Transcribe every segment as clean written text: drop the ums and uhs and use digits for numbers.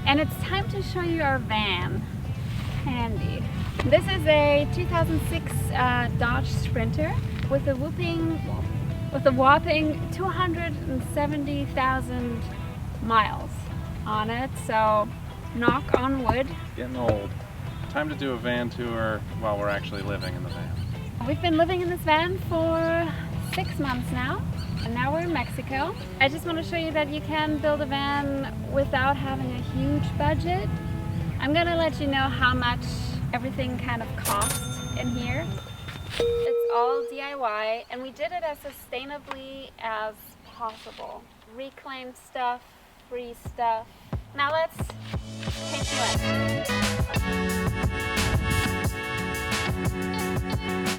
And it's time to show you our van, Tandy. This is a 2006 Dodge Sprinter with a whopping 270,000 miles on it, so knock on wood. Getting old. Time to do a van tour while we're actually living in the van. We've been living in this van for 6 months now, and now we're in Mexico. I just want to show you that you can build a van without having a huge budget. I'm gonna let you know how much everything kind of costs in here. It's all DIY, and we did it as sustainably as possible. Reclaimed stuff, free stuff. Now let's take a look.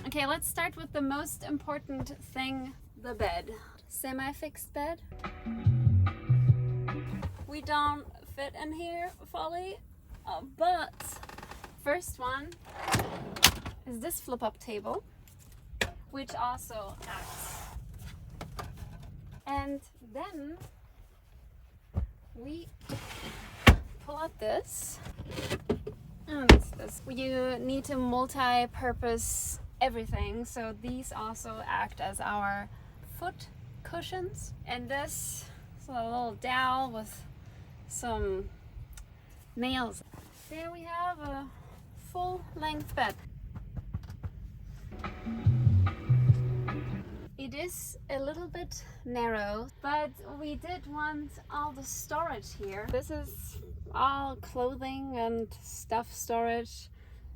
Okay, let's start with the most important thing, the bed. Semi-fixed bed. We don't fit in here fully, but first one is this flip-up table, which also acts. And then we pull out this, and this. You need to multi-purpose everything, so these also act as our foot cushions. And this is a little dowel with some nails. There we have a full-length bed. It is a little bit narrow, but we did want all the storage here. This is all clothing and stuff storage.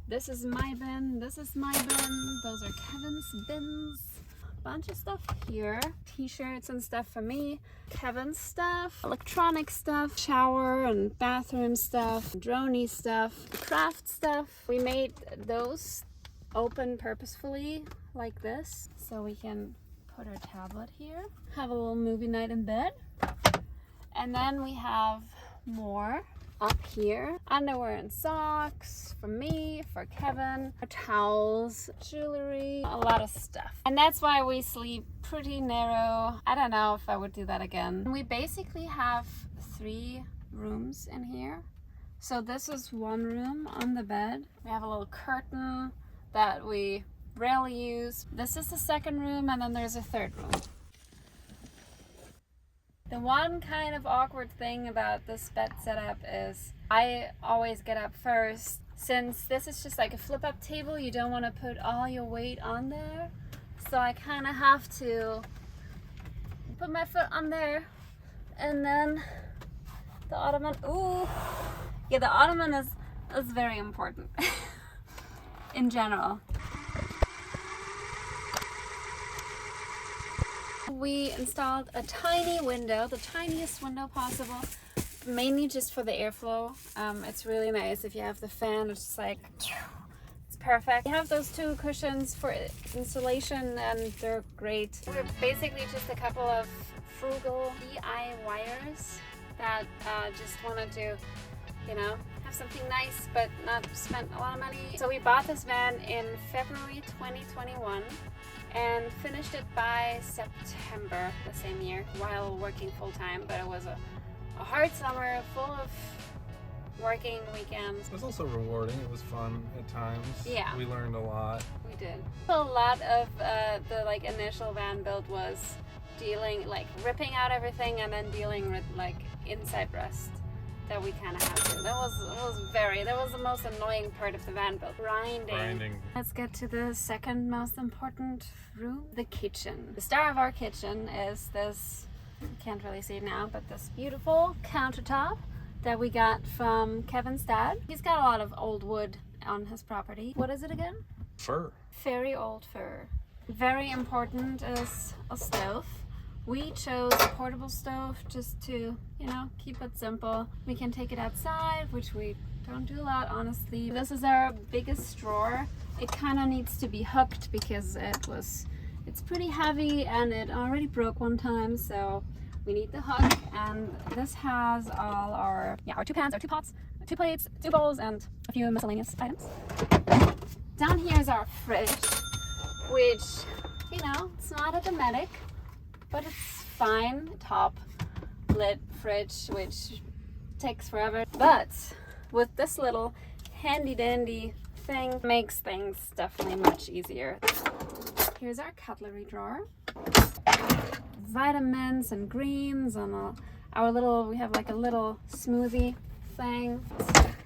This is my bin, this is my bin, those are Kevin's bins. Bunch of stuff here. T-shirts and stuff for me. Kevin's stuff, electronic stuff, shower and bathroom stuff, droney stuff, craft stuff. We made those open purposefully like this, so we can put our tablet here, have a little movie night in bed. And then we have more up here. Underwear and socks for me, for Kevin, towels, jewelry, a lot of stuff. And that's why we sleep pretty narrow. I don't know if I would do that again. We basically have 3 rooms in here. So this is one room on the bed. We have a little curtain that we rarely use. This is the second room, and then there's a third room. The one kind of awkward thing about this bed setup is I always get up first. Since this is just like a flip-up table, you don't want to put all your weight on there. So I kind of have to put my foot on there, and then the ottoman. Ooh, yeah, the ottoman is very important in general. We installed a tiny window, the tiniest window possible, mainly just for the airflow. It's really nice if you have the fan. It's just like, it's perfect. We have those 2 cushions for insulation, and they're great. We're basically just a couple of frugal DIYers that just wanted to, you know, have something nice but not spend a lot of money. So we bought this van in February 2021. And finished it by September the same year while working full-time. But it was a hard summer full of working weekends. It was also rewarding. It was fun at times. Yeah. We learned a lot. We did. A lot of the like initial van build was dealing, like ripping out everything and then dealing with like inside rust that we kind of had to. That was the most annoying part of the van build. Grinding. Let's get to the second most important room, the kitchen. The star of our kitchen is this, you can't really see it now, but this beautiful countertop that we got from Kevin's dad. He's got a lot of old wood on his property. What is it again? Fir. Very old fir. Very important is a stove. We chose a portable stove just to, you know, keep it simple. We can take it outside, which we don't do a lot, honestly. This is our biggest drawer. It kind of needs to be hooked because it's pretty heavy and it already broke one time, so we need the hook. And this has all our 2 pans, our 2 pots, 2 plates, 2 bowls, and a few miscellaneous items. Down here is our fridge, which, you know, it's not automatic, but it's fine. Top lit fridge, which takes forever. But with this little handy dandy thing, makes things definitely much easier. Here's our cutlery drawer. Vitamins and greens and our little, we have like a little smoothie thing.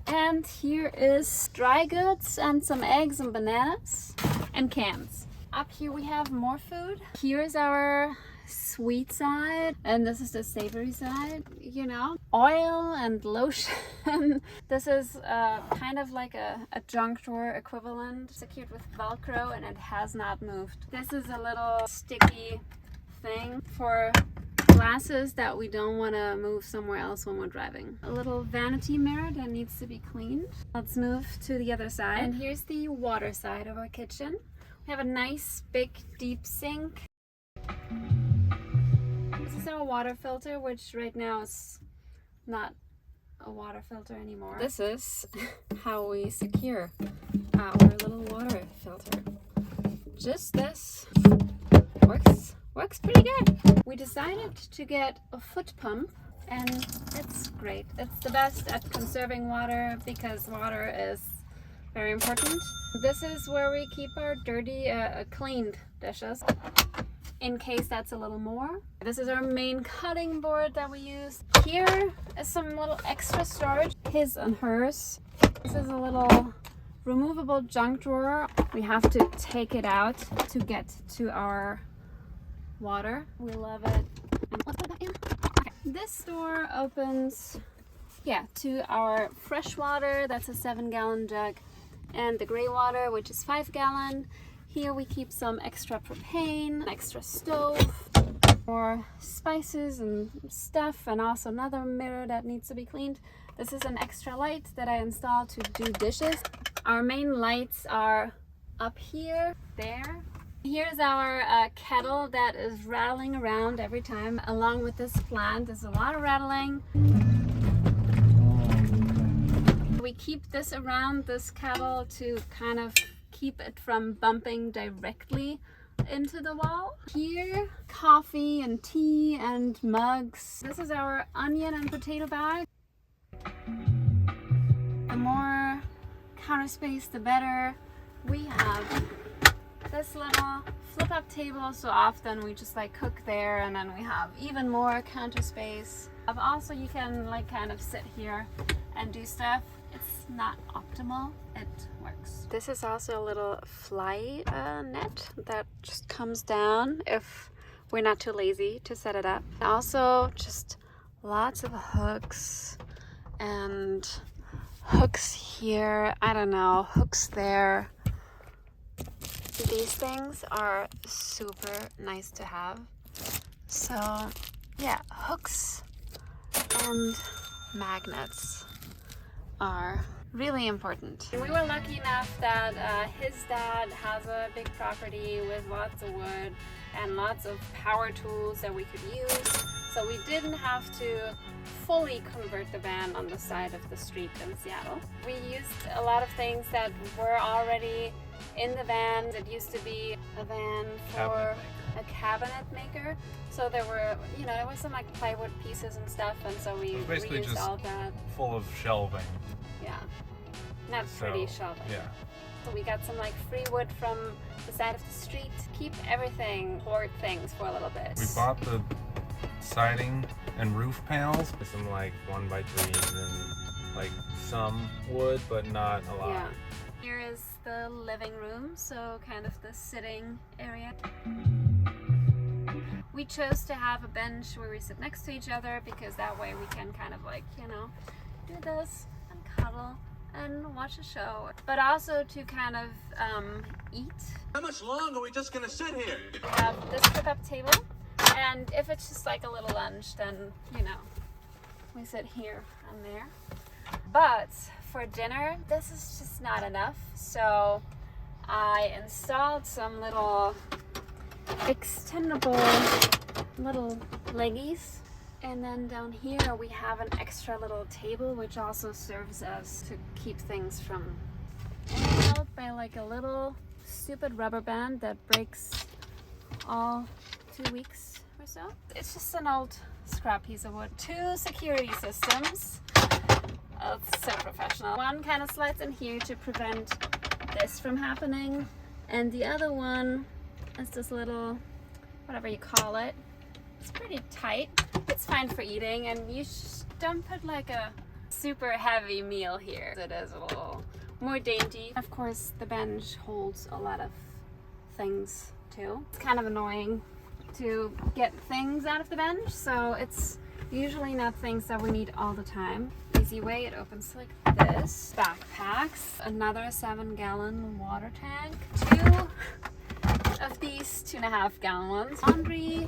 And here is dry goods and some eggs and bananas and cans. Up here we have more food. Here's our sweet side, and this is the savory side, you know. Oil and lotion. This is kind of like a junk drawer equivalent, secured with Velcro, and it has not moved. This is a little sticky thing for glasses that we don't want to move somewhere else when we're driving. A little vanity mirror that needs to be cleaned. Let's move to the other side. And here's the water side of our kitchen. We have a nice big deep sink. This is our water filter, which right now is not a water filter anymore. This is how we secure our little water filter. Just this works pretty good. We decided to get a foot pump, and it's great. It's the best at conserving water because water is very important. This is where we keep our dirty, cleaned dishes, in case that's a little more. This is our main cutting board that we use. Here is some little extra storage, his and hers. This is a little removable junk drawer. We have to take it out to get to our water. We love it. And let's put that in. Okay. This door opens, to our fresh water. That's a 7-gallon jug. And the gray water, which is 5-gallon. Here we keep some extra propane, extra stove, more spices and stuff, and also another mirror that needs to be cleaned. This is an extra light that I installed to do dishes. Our main lights are up here, there. Here's our kettle that is rattling around every time. Along with this plant, there's a lot of rattling. We keep this around this kettle to kind of keep it from bumping directly into the wall. Here, coffee and tea and mugs. This is our onion and potato bag. The more counter space, the better. We have this little flip-up table, so often we just like cook there, and then we have even more counter space. Also, you can like kind of sit here and do stuff. It's not optimal, it works. This is also a little fly net that just comes down if we're not too lazy to set it up. Also, just lots of hooks and hooks here, I don't know, hooks there. These things are super nice to have. So yeah, hooks and magnets are really important. We were lucky enough that his dad has a big property with lots of wood and lots of power tools that we could use. So we didn't have to fully convert the van on the side of the street in Seattle. We used a lot of things that were already in the van. It used to be a van for a cabinet maker. So there were, there was some like plywood pieces and stuff, and so we basically reused just all of that. Full of shelving. Yeah, not pretty shelving. Yeah. So we got some like free wood from the side of the street. Keep everything, hoard things for a little bit. We bought the siding and roof panels, some like 1x3s and like some wood, but not a lot. Yeah. Here is the living room, so kind of the sitting area. We chose to have a bench where we sit next to each other because that way we can kind of like, do this and cuddle and watch a show, but also to kind of eat. How much longer are we just gonna sit here? We have this flip-up table, and if it's just like a little lunch, then we sit here and there. But for dinner, this is just not enough, so I installed some little extendable little leggies. And then down here we have an extra little table, which also serves us to keep things from held by like a little stupid rubber band that breaks all 2 weeks or so. It's just an old scrap piece of wood. 2 security systems. optional. One kind of slides in here to prevent this from happening, and the other one is this little, whatever you call it. It's pretty tight. It's fine for eating, and you don't put like a super heavy meal here. It is a little more dainty. Of course, the bench holds a lot of things too. It's kind of annoying to get things out of the bench, so it's usually not things that we need all the time. Easy way, it opens like this. Backpacks, another 7-gallon water tank, 2 of these 2.5-gallon ones. Laundry,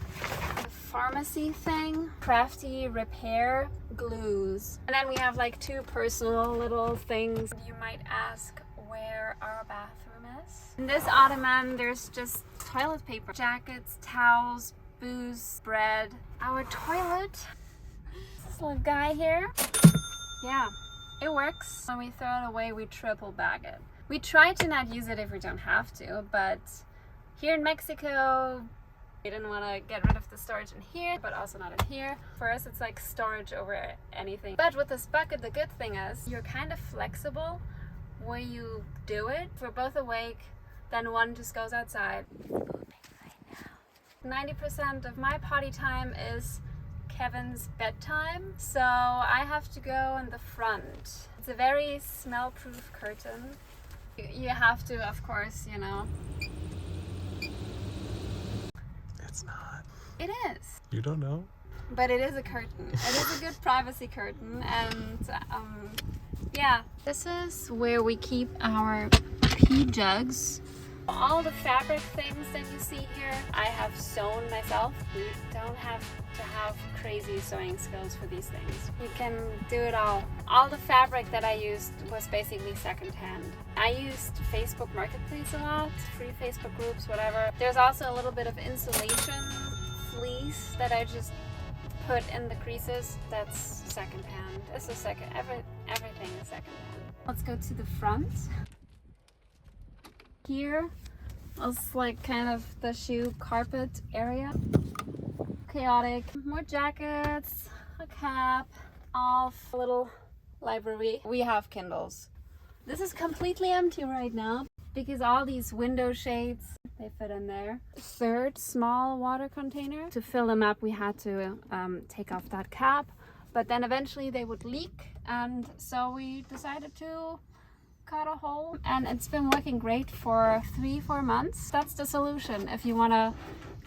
pharmacy thing, crafty repair glues. And then we have like 2 personal little things. You might ask where our bathroom is. In this ottoman, there's just toilet paper, jackets, towels, booze, bread. Our toilet, this little guy here. Yeah, it works. When we throw it away, we triple bag it. We try to not use it if we don't have to, but here in Mexico, we didn't want to get rid of the storage in here, but also not in here. For us, it's like storage over anything. But with this bucket, the good thing is you're kind of flexible where you do it. If we're both awake, then one just goes outside. 90% of my potty time is Kevin's bedtime, so I have to go in the front. It's a very smell-proof curtain. You have to, of course, you know. It's not. It is. You don't know? But it is a curtain. It is a good privacy curtain, and yeah. This is where we keep our pee jugs. All the fabric things that you see here, I have sewn myself. We don't have to have crazy sewing skills for these things. You can do it all. All the fabric that I used was basically secondhand. I used Facebook Marketplace a lot, free Facebook groups, whatever. There's also a little bit of insulation fleece that I just put in the creases. That's secondhand. It's a everything is secondhand. Let's go to the front. Here is like kind of the shoe carpet area. Chaotic. More jackets, a cap, a little library. We have Kindles. This is completely empty right now because all these window shades, they fit in there. Third small water container. To fill them up, we had to take off that cap, but then eventually they would leak, and so we decided to cut a hole, and it's been working great for 3-4 months. That's the solution. If you want to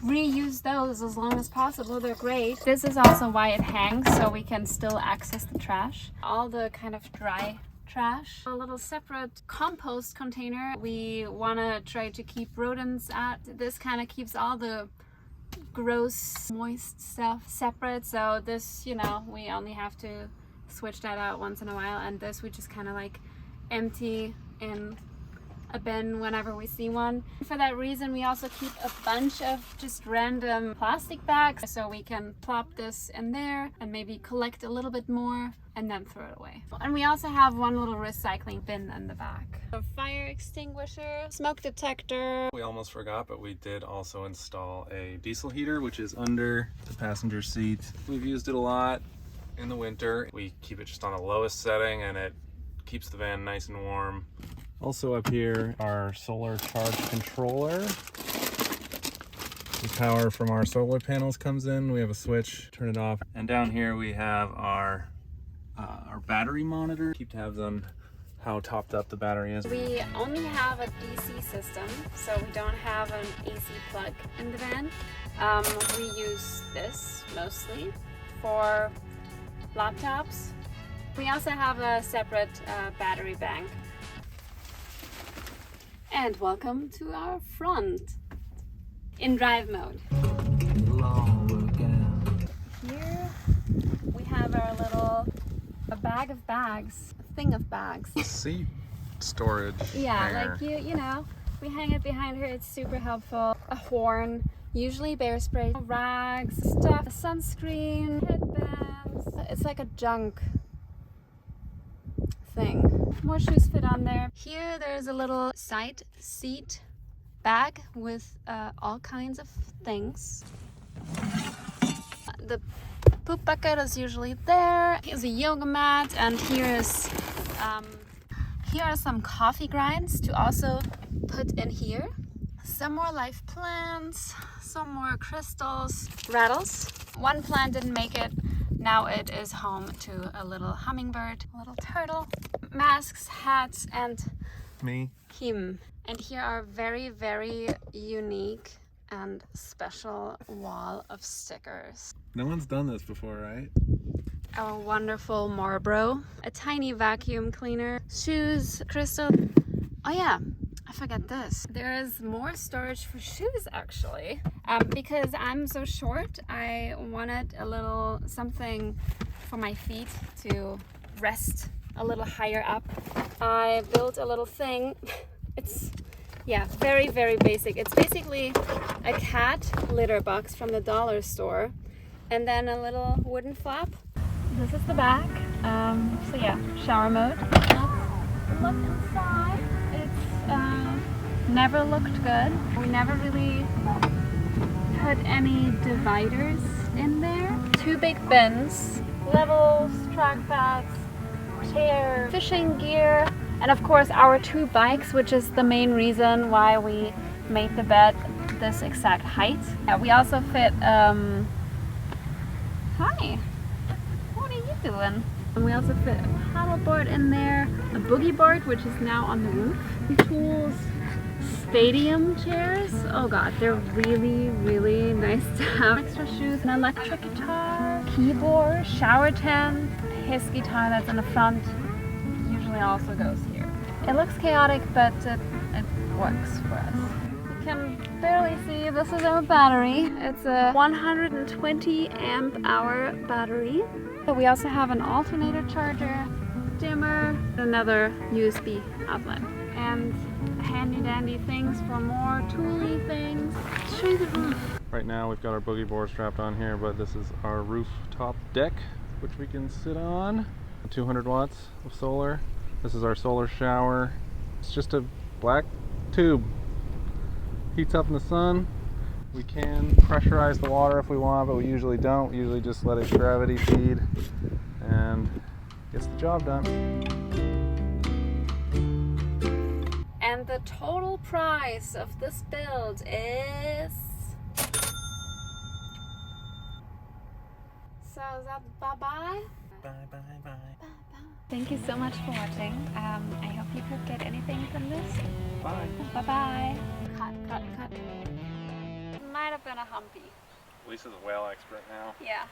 reuse those as long as possible, they're great. This is also why it hangs, so we can still access the trash. All the kind of dry trash. A little separate compost container. We want to try to keep rodents at. This kind of keeps all the gross, moist stuff separate. So this, you know, we only have to switch that out once in a while, and this we just kind of like empty in a bin whenever we see one. For that reason, we also keep a bunch of just random plastic bags, so we can plop this in there and maybe collect a little bit more and then throw it away. And we also have one little recycling bin in the back. A fire extinguisher, smoke detector. We almost forgot, but we did also install a diesel heater, which is under the passenger seat. We've used it a lot in the winter. We keep it just on the lowest setting, and it keeps the van nice and warm. Also up here, our solar charge controller. The power from our solar panels comes in. We have a switch, turn it off. And down here we have our battery monitor. Keep tabs on how topped up the battery is. We only have a DC system, so we don't have an AC plug in the van. We use this mostly for laptops. We also have a separate battery bank. And welcome to our front in drive mode. Here we have our little bag of bags, a thing of bags. Seat storage. Yeah, hanger. like you know, we hang it behind her. It's super helpful. A horn, usually bear spray, rags, stuff, sunscreen, headbands. It's like a junk thing. More shoes fit on there. Here there's a little side seat bag with all kinds of things. The poop bucket is usually there. Here's a yoga mat, and here is Here are some coffee grinds to also put in here. Some more live plants, some more crystals, rattles. One plant didn't make it. Now it is home to a little hummingbird, a little turtle, masks, hats, and Me. him. And here are very, very unique and special wall of stickers. No one's done this before, right? Our wonderful Marlboro, a tiny vacuum cleaner, shoes, crystal. Oh yeah, I forgot this. There is more storage for shoes actually. Because I'm so short, I wanted a little something for my feet to rest a little higher up. I built a little thing. It's, yeah, very, very basic. It's basically a cat litter box from the dollar store and then a little wooden flap. This is the back. So yeah, shower mode. Let's look inside. It's never looked good. We never really put any dividers in there. 2 big bins, levels, track pads, chair, fishing gear, and of course our 2 bikes, which is the main reason why we made the bed this exact height. Yeah, we also fit, hi, what are you doing? And we also fit a paddleboard in there, a boogie board, which is now on the roof, tools, stadium chairs. Oh god, they're really, really nice to have. Extra shoes, an electric guitar, keyboard, shower tent. His guitar that's in the front usually also goes here. It looks chaotic, but it works for us. You can barely see, this is our battery. It's a 120 amp hour battery. But we also have an alternator charger, dimmer, another USB outlet, and handy dandy things for more tooly things. Let's show you the roof. Right now we've got our boogie board strapped on here, but this is our rooftop deck, which we can sit on. 200 watts of solar. This is our solar shower. It's just a black tube. Heats up in the sun. We can pressurize the water if we want, but we usually don't. We usually just let it gravity feed and gets the job done. And the total price of this build is... So is that bye-bye? Bye. Thank you so much for watching. I hope you could get anything from this. Bye. Bye-bye. Cut. Might have been a humpy. Lisa's a whale expert now. Yeah.